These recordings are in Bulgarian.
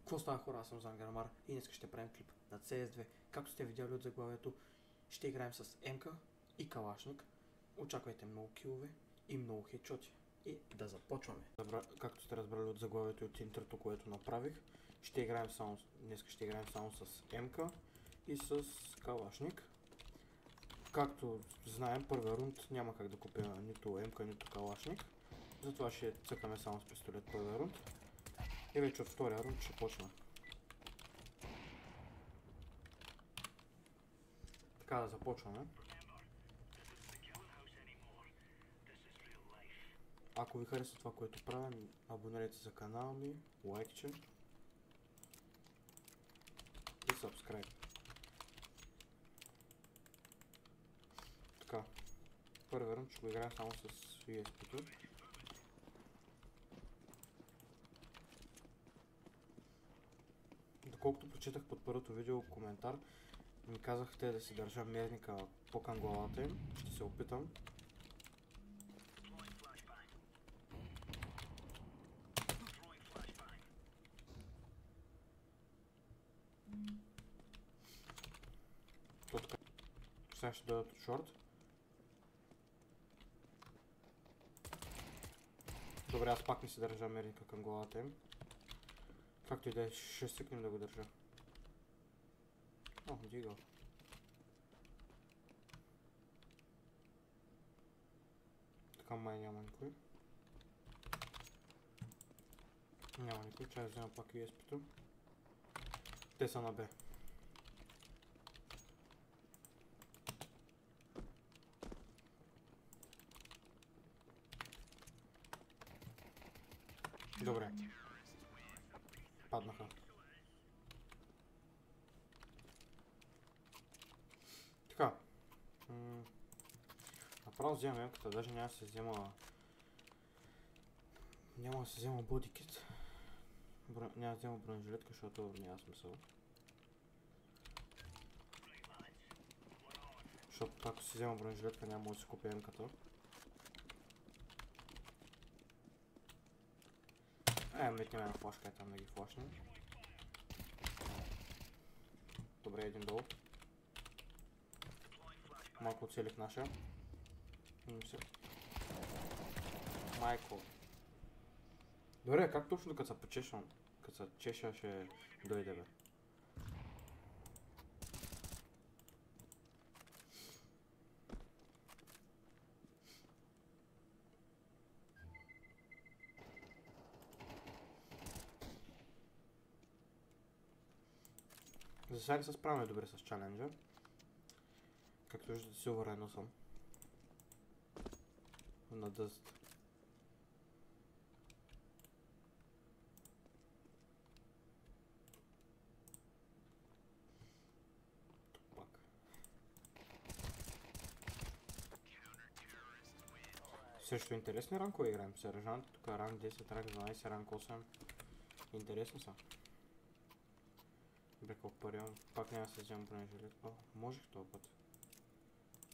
Какво става, хора? Аз съм Зангармар и днес ще правим клип на CS2. Както сте видяли от заглавието, ще играем с МК и Калашник. Очаквайте много килове и много хедшоти. И да започваме. Както сте разбрали от заглавието и от интрото, което направих, днес ще играем само с МК и с Калашник. Както знаем, първия рунд няма как да купя нито МК, нито Калашник. Затова ще цъкаме само с пистолет първия рунд. И вече от втория рунд ще почна. Така да започваме. Ако ви хареса това, което правя, абонирайте се за канала ми, лайкче и subscribe. Така, първия рунд ще го играем само с USP-то. Доколкото прочитах под първото видео коментар, ми казахте да си държа мерника по-към главата им. Ще се опитам. Сега ще дойдат от шорт. Добре, аз пак не си държа мерника към главата им. Както и да е, ще свикнем да го държа. О, дигал. Така май няма никой. Няма никой, чай да взема пак USP-то. Те са на Б. Добре. Паднаха. Така. Направо вземам емката, даже няма да се взема... Няма да се взема бодикит. Няма да взема бронежилетка, защото няма смисъл. Защото ако си взема бронежилетка, няма да си купя емката. Метнем една флашка там да ги флашнем. Добре, един долу. Малко оцелих нашия. Майко. Добре, как точно като се почешвам? Като се чеша ще дойде, бе. За сега не се справяме добре с чаленджа. Както виждате, силвър едно съм. На дъст. Тук пак. Също интересни ранкове играем. Сержант, тук ранг 10, ранг 12, ранг 8. Интересни са. Бе, колко пари имам. Пак няма да се взема бронежилет. О, можех този път.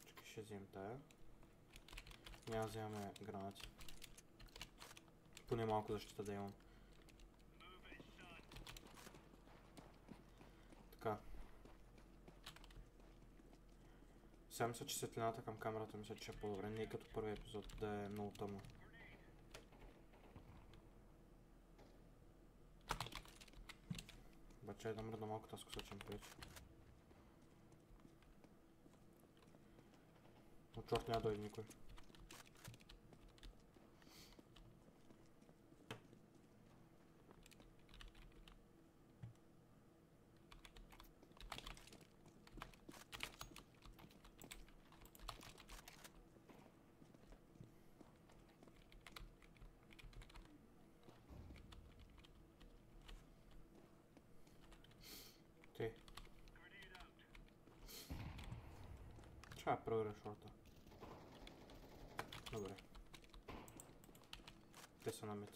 Чакай, ще вземем тая. Няма да вземаме гранати. Поне малко защита да имам. Така. Сега мисля, че светлината към камерата мисля, че е по-добре. Не е като първи епизод да е много тъмно. Бачай да мръдна малко тази коса, че ми пречи. От чорт няма дойде никой. Трябва да проверя шорта. Добре. Те са на мид.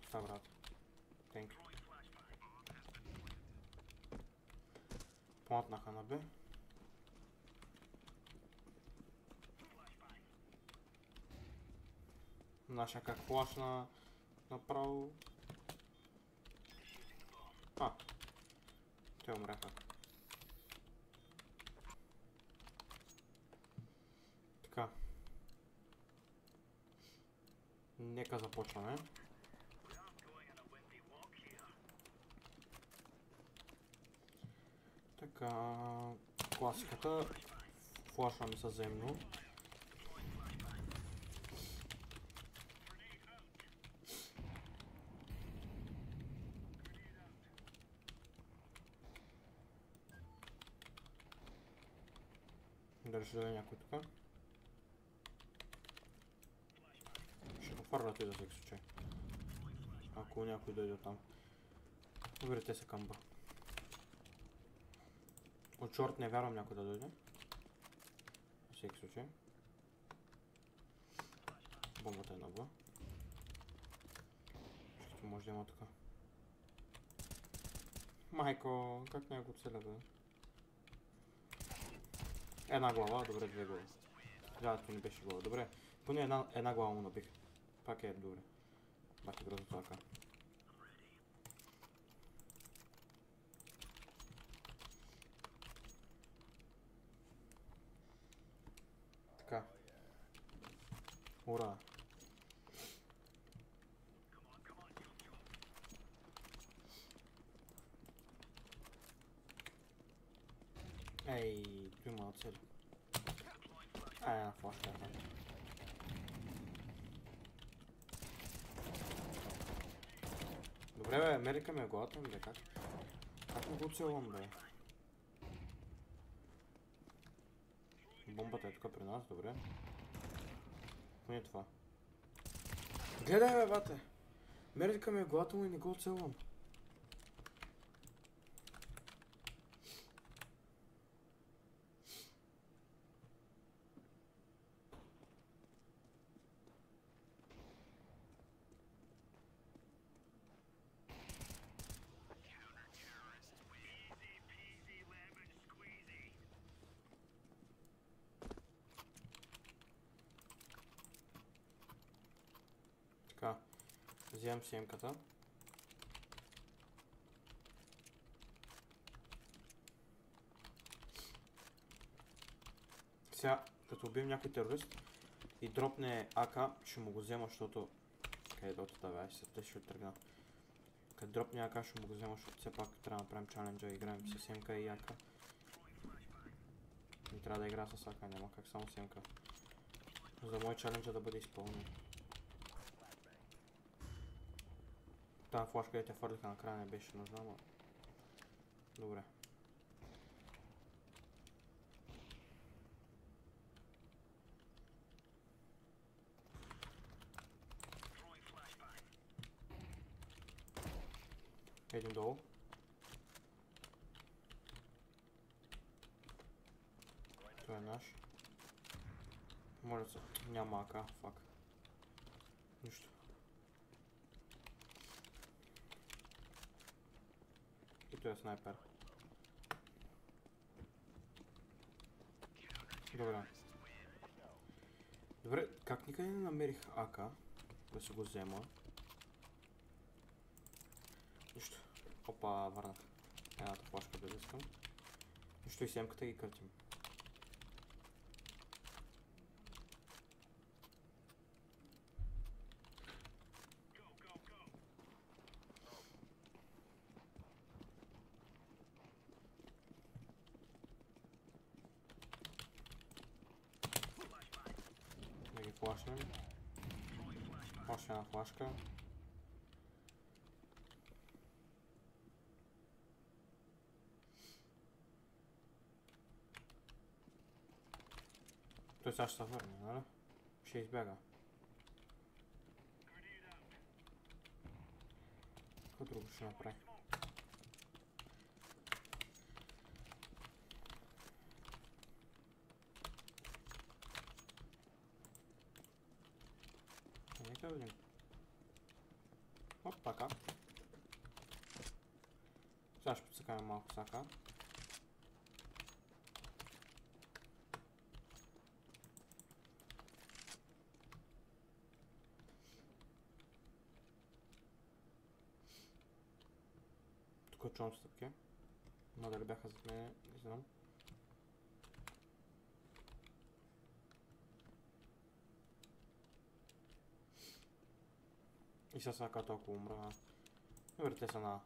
Става, брат. Thank you. Платнаха на Б. Наша как флашна направо. Те умреха. Така. Нека започваме. Така, класиката. Флашваме се взаимно. Дали ще даде някой тук? Ще го фърлят и за всеки случай. Ако някой дойде там. Добре, те са камба. От шорт не вярвам някой да дойде. В всеки случай. Бомбата е на бла. Ще може да има тук. Майко, как не го целя бе? Една глава, добре, две глави. Да, не беше глава, добре. Поне една глава му набих. Пак е добре. Бахте грозно така. Така. Ура! Ей, той има цели. Една флашка е там. Добре бе, Америка ме е главата ми бе, как? Как не го целувам бе? Бомбата е тук при нас, добре. Поне това. Гледай бе, бате! Америка ме е главата му и не го целувам. Така, вземам си емката. Сега, като убием някой терорист и дропне АК, ще му го взема, защото... Къде да отдава, ай се ще тръгна. Като дропне АК, ще му го взема, защото все пак трябва да направим чаленджа и играем с МК и АК. Не трябва да игра с АК, няма как само с МК. За мой чаленджа да бъде изпълнен. Тази флашка я те фърлиха накрая не беше нужна, но... Добре. Един долу. Той е наш. Моля се, няма АК, фак. Нищо. И той е снайпер. Добре. Добре, как никъде не намерих АК да се го взема? Нищо. Опа, върнах. Едната флашка да искам. Нищо и семката ги къртим. Да ги флашнем. Още една флашка. Той сега ще се върне, нали? Ще избяга. Какво друго ще направи? Нека видим. Оп, така. Сега ще подсъкаме малко сака. Тук чувам стъпки. Но дали бяха зад мене, не знам. И сега като ако умра... Добре, те са на...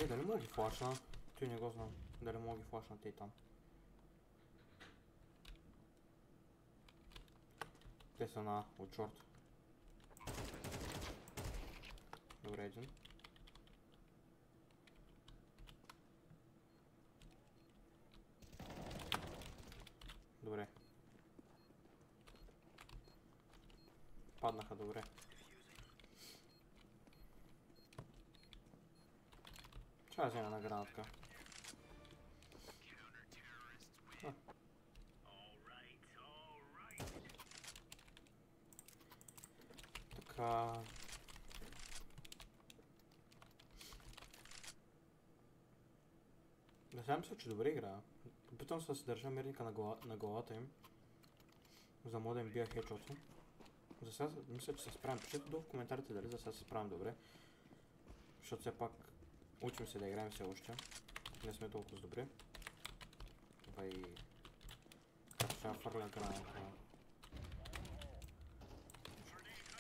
Дали мога ги флашна? Той не го знам. Дали мога ги флашна те и там. Те са на от шорт. Добре, един. Добре. Паднаха добре. Ще взема на гранатка. Така... Не знам мисля, че добре играя. Опитвам се да се държа мерника на главата им. За да мога да им бия хедшоти. За сега мисля, че се справям. Пишете долу в коментарите дали за сега се справям добре. Защото все пак учим се да играем все още. Не сме толкова добре. Това и... Как ще фърля граната.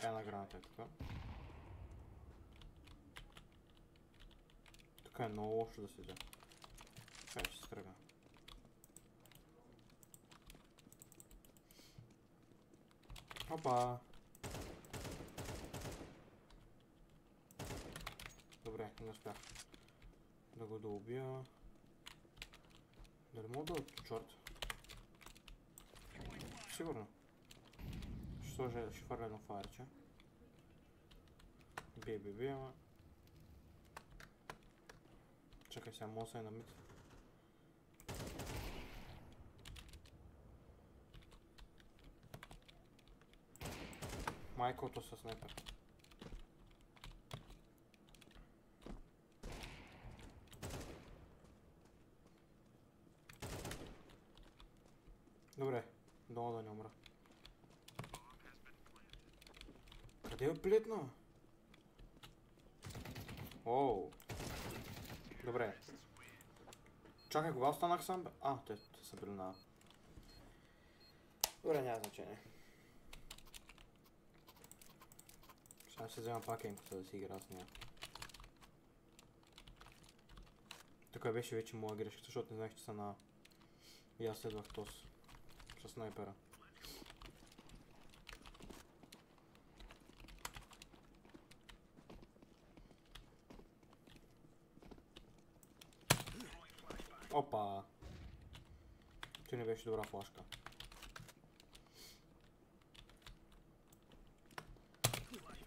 Една граната е тук. Тук е много лошо да седя. Така ще се тръгна. Опа! Добре, не успях да го доубия. Дали мога да отчорт? Сигурно. Ще сложа, ще фърля едно фаерче. Бей, ама... Чакай сега, мога да е на мид. Майкото със снайпер. Добре, долу да не умра. Къде е плетно? Оу. Добре. Чакай, кога останах сам? А, те са били на... Добре, няма значение. Сега ще взема пак емката да си игра с нея. Тук беше вече моя грешка, защото не знаех, че са на... И аз следвах тос. С снайпера. Опа! Ти не беше добра флашка.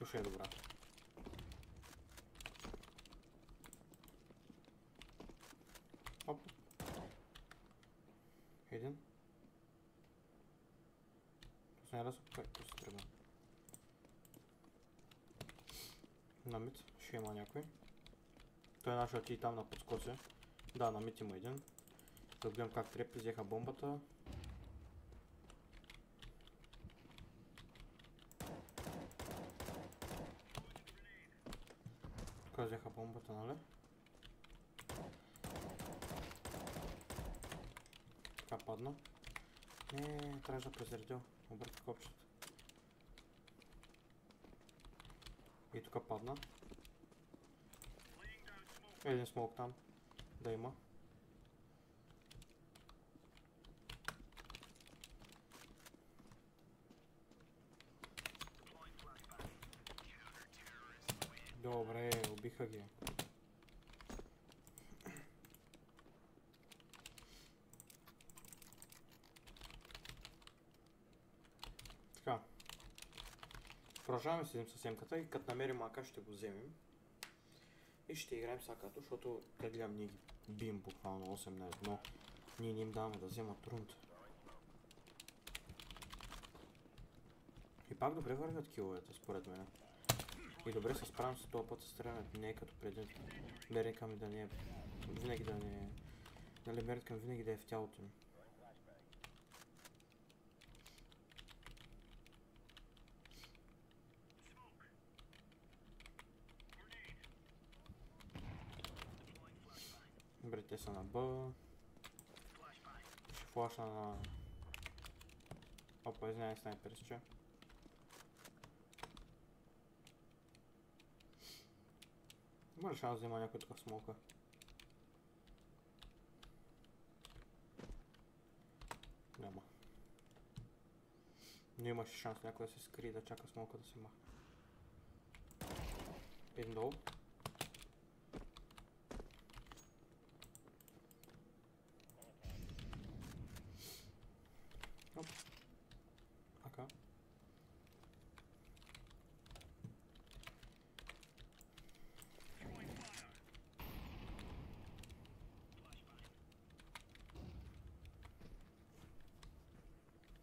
Ще е добра. Оп. Един. Последния раз опитвай, се тръгна. На мид ще има някой. Той нашия ти там на подскоце. Да, на мид има един. Да гледам как трепи, взеха бомбата. Тук взеха бомбата, нали? Така падна. Не, трябваше да презредил. Обърка копчета. И тук падна. Един смок там. Да има. Добре, убиха ги. Така. Продължаваме с съвсемката и като намерим ака ще го вземем. И ще играем с акато, защото как гледам ние ги бием буквално 8 на 1. Ние не им даваме да вземат рунд. И пак добре вървят киловете, според мен. И добре се справям с този път с стрелянето, не е като преди. Мерника ми да не е... Винаги да не е... Нали, мерника ми винаги да е в тялото ми. Добре, те са на Б. Ще флашна на... Опа, извиняй, снайпер изче. Има ли шанс да взема някой такъв смока? Няма. Но имаше шанс някой да се скрие, да чака смока да се махне. Един долу. Оп. Ака.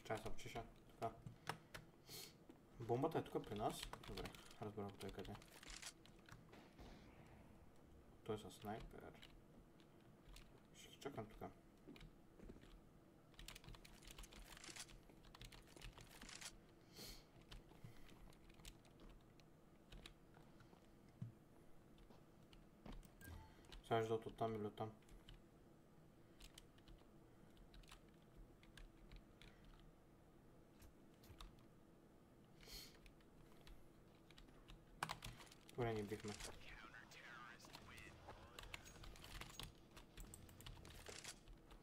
Чай се обчиша. Така. Бомбата е тук при нас. Добре, разбрах той къде. Той е със снайпер. Ще ги чакам тук. Сега ще дадат оттам или оттам. Добре, ни бихме.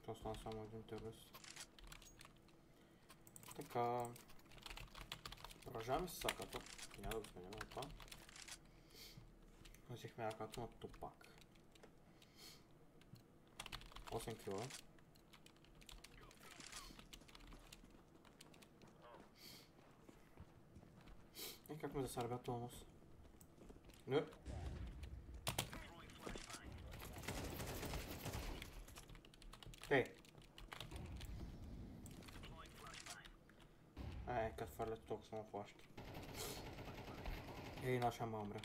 Това остана само един терорист. Така. Продължаваме с саката. Няма да го сменяме от това. Взехме акато на Тупак. 8 кила. И как ме засърбя тонус? Не. Ей! Като фърлят толкова само флашки. Ей, наша мамра.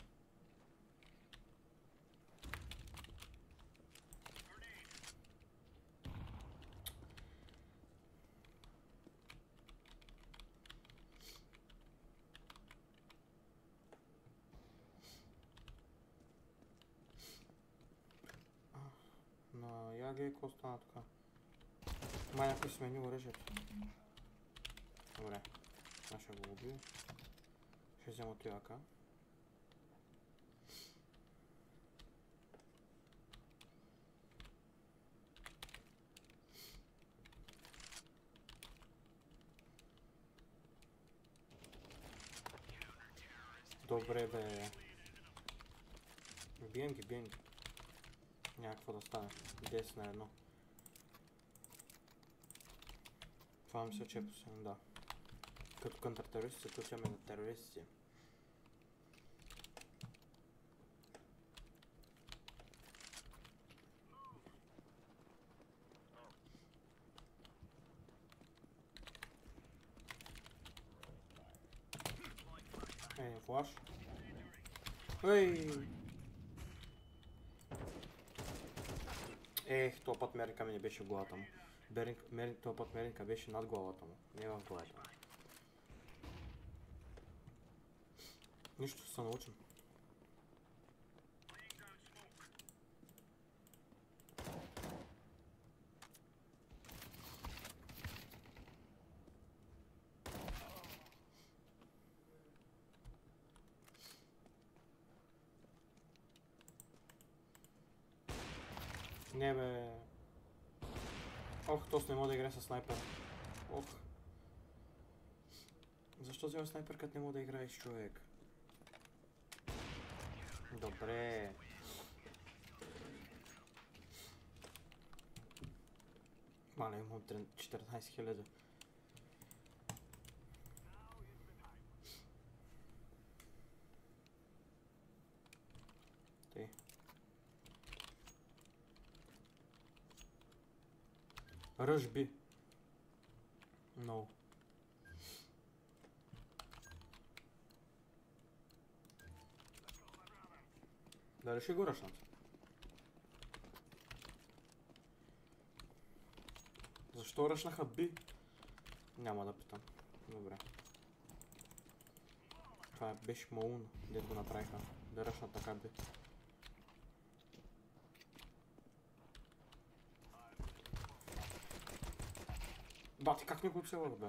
На Яге, какво стана така? Май някой смени оръжието. Добре, аз ще го убия. Ще взема от яка. Добре бе. Бием ги. Някакво да стане. 10 на 1. Това мисля, че е последно, да. Като контртерористи се случваме на терористи. Един флаш. Ей! Ех, този път мерника ми не беше в главата му. Този път мерника беше над главата му, не в главата му. Нищо се научим. Не бе. Ох, тос не мога да играе с снайпер. Ох. Защо взема снайпер, като не мога да играе с човек? Добре. Мале, имам 14 000. Тъй. Rush B. No. Дали ще го ръшнат? Защо ръшнаха B? Няма да питам. Добре. Това беше малумно, дето го направиха. Да ръшнат така B. Бати, как не го оцелвах, бе?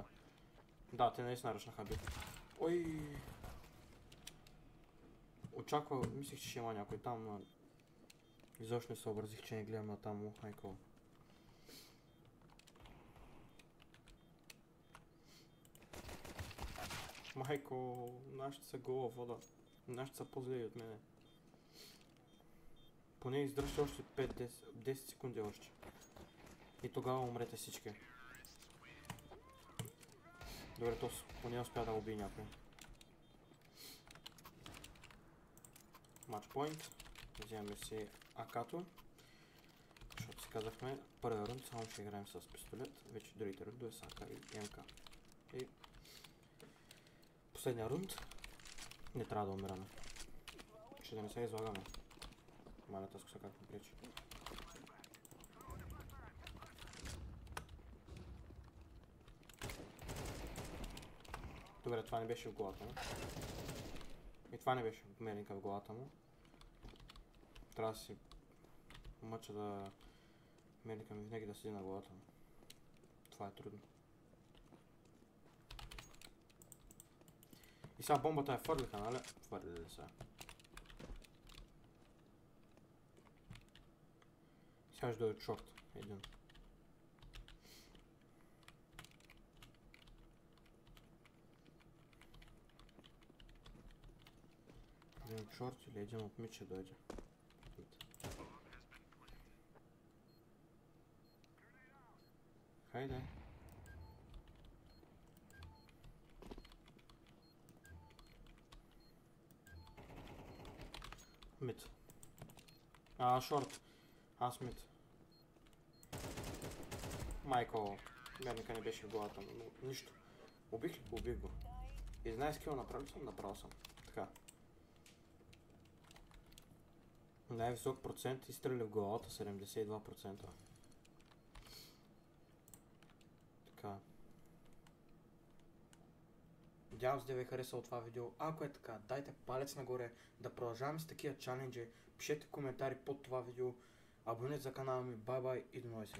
Да, те наистина ръчнаха би. Ой. Очаквах, мислих, че ще има някой там, но изобщо не съобразих, че не гледам на там, майко. Майко, нашите са гола вода. Нашите са по-злеви от мене. Поне издръжте още 5-10 секунди още. И тогава умрете всички. Добре, то поне успя да убие някой. Матчпоинт. Вземаме си АК-то. Защото си казахме, първия рунд само ще играем с пистолет. Вече другите рундове са АК и МК. И последния рунд не трябва да умираме. Ще да не се излагаме. Маля тъско са как ми пречи. Добре, това не беше в главата му. И това не беше мерника в главата му. Трябва да си мъча да мерника ми винаги да седи на главата му. Това е трудно. И сега бомбата я фърлиха, нали? Фърлили се. Сега ще дойде шорт. Един. Един от шорт или един от мид ще дойде. Хайде. Мид. Шорт. Аз мид. Майко. Мерника не беше в главата, но нищо. Убих ли? Убих го. И знаеш скил направил съм? Направил съм. Така. Най-висок процент изстреля в главата 72%. Така. Надявам се да ви е харесало това видео. Ако е така, дайте палец нагоре, да продължаваме с такива чаленджи. Пишете коментари под това видео. Абонирайте за канала ми. Бай бай и до нови сега.